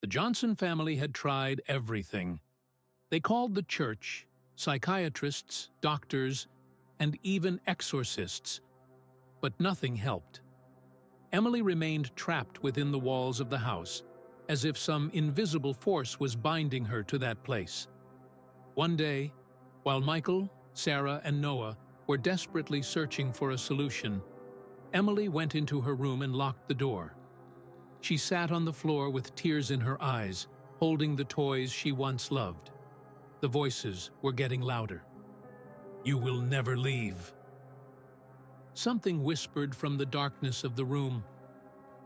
The Johnson family had tried everything. They called the church, psychiatrists, doctors, and even exorcists, but nothing helped. Emily remained trapped within the walls of the house, as if some invisible force was binding her to that place. One day, while Michael, Sarah, and Noah were desperately searching for a solution, Emily went into her room and locked the door. She sat on the floor with tears in her eyes, holding the toys she once loved. The voices were getting louder. "You will never leave." Something whispered from the darkness of the room.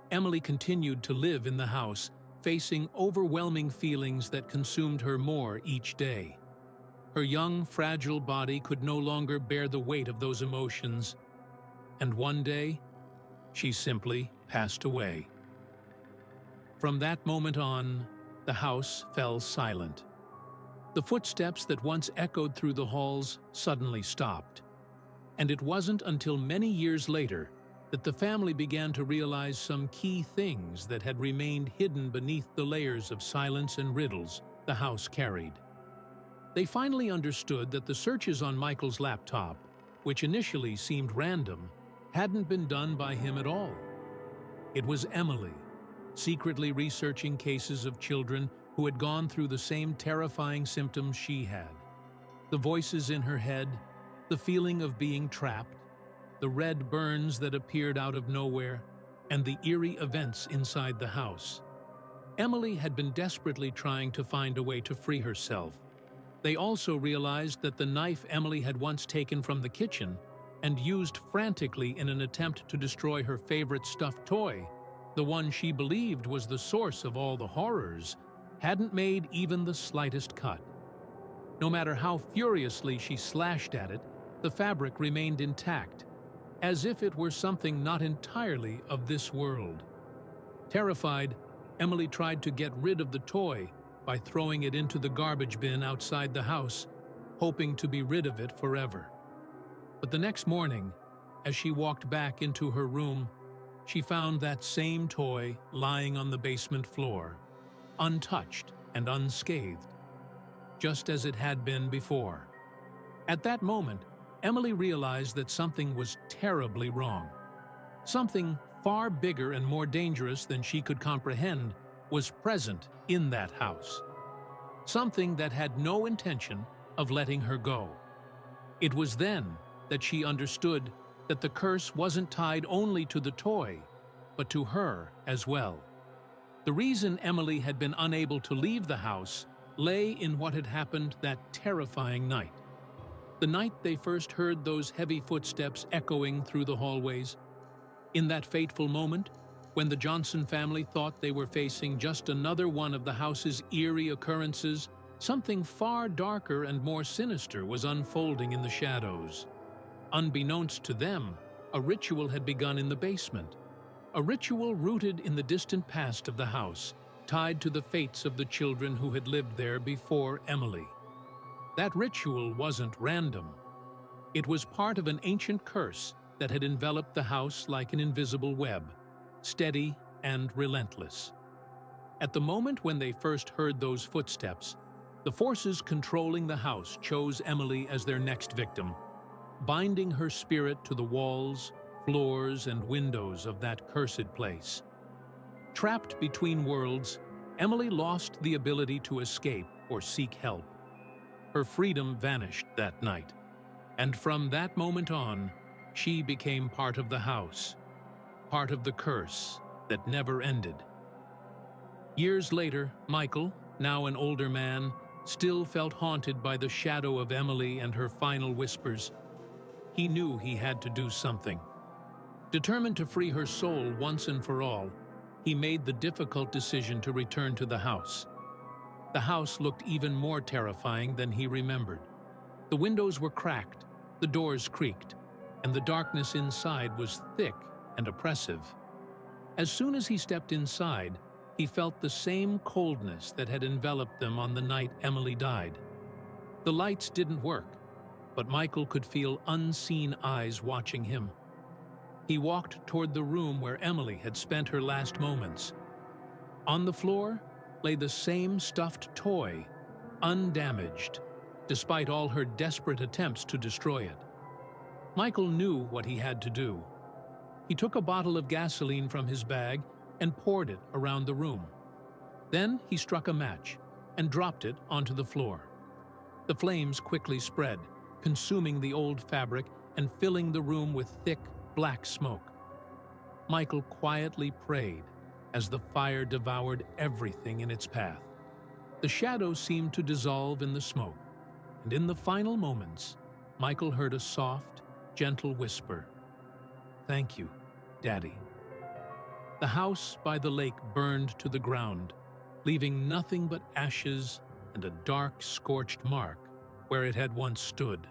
Emily continued to live in the house, facing overwhelming feelings that consumed her more each day. Her young, fragile body could no longer bear the weight of those emotions, and one day, she simply passed away. From that moment on, the house fell silent. The footsteps that once echoed through the halls suddenly stopped. And it wasn't until many years later that the family began to realize some key things that had remained hidden beneath the layers of silence and riddles the house carried. They finally understood that the searches on Michael's laptop, which initially seemed random, hadn't been done by him at all. It was Emily, secretly researching cases of children who had gone through the same terrifying symptoms she had. The voices in her head, the feeling of being trapped, the red burns that appeared out of nowhere, and the eerie events inside the house. Emily had been desperately trying to find a way to free herself. They also realized that the knife Emily had once taken from the kitchen and used frantically in an attempt to destroy her favorite stuffed toy, the one she believed was the source of all the horrors, hadn't made even the slightest cut. No matter how furiously she slashed at it, the fabric remained intact, as if it were something not entirely of this world. Terrified, Emily tried to get rid of the toy by throwing it into the garbage bin outside the house, hoping to be rid of it forever. But the next morning, as she walked back into her room, she found that same toy lying on the basement floor, untouched and unscathed, just as it had been before. At that moment, Emily realized that something was terribly wrong. Something far bigger and more dangerous than she could comprehend was present in that house. Something that had no intention of letting her go. It was then that she understood that the curse wasn't tied only to the toy, but to her as well. The reason Emily had been unable to leave the house lay in what had happened that terrifying night. The night they first heard those heavy footsteps echoing through the hallways. In that fateful moment, when the Johnson family thought they were facing just another one of the house's eerie occurrences, something far darker and more sinister was unfolding in the shadows. Unbeknownst to them, a ritual had begun in the basement. A ritual rooted in the distant past of the house, tied to the fates of the children who had lived there before Emily. That ritual wasn't random. It was part of an ancient curse that had enveloped the house like an invisible web, steady and relentless. At the moment when they first heard those footsteps, the forces controlling the house chose Emily as their next victim, binding her spirit to the walls, floors, and windows of that cursed place. Trapped between worlds, Emily lost the ability to escape or seek help. Her freedom vanished that night, and from that moment on, she became part of the house, part of the curse that never ended. Years later, Michael, now an older man, still felt haunted by the shadow of Emily and her final whispers. He knew he had to do something. Determined to free her soul once and for all, he made the difficult decision to return to the house. The house looked even more terrifying than he remembered. The windows were cracked, the doors creaked, and the darkness inside was thick and oppressive. As soon as he stepped inside, he felt the same coldness that had enveloped them on the night Emily died. The lights didn't work, but Michael could feel unseen eyes watching him. He walked toward the room where Emily had spent her last moments. On the floor, lay the same stuffed toy, undamaged, despite all her desperate attempts to destroy it. Michael knew what he had to do. He took a bottle of gasoline from his bag and poured it around the room. Then he struck a match and dropped it onto the floor. The flames quickly spread, consuming the old fabric and filling the room with thick, black smoke. Michael quietly prayed as the fire devoured everything in its path. The shadows seemed to dissolve in the smoke, and in the final moments, Michael heard a soft, gentle whisper, "Thank you, Daddy." The house by the lake burned to the ground, leaving nothing but ashes and a dark, scorched mark where it had once stood.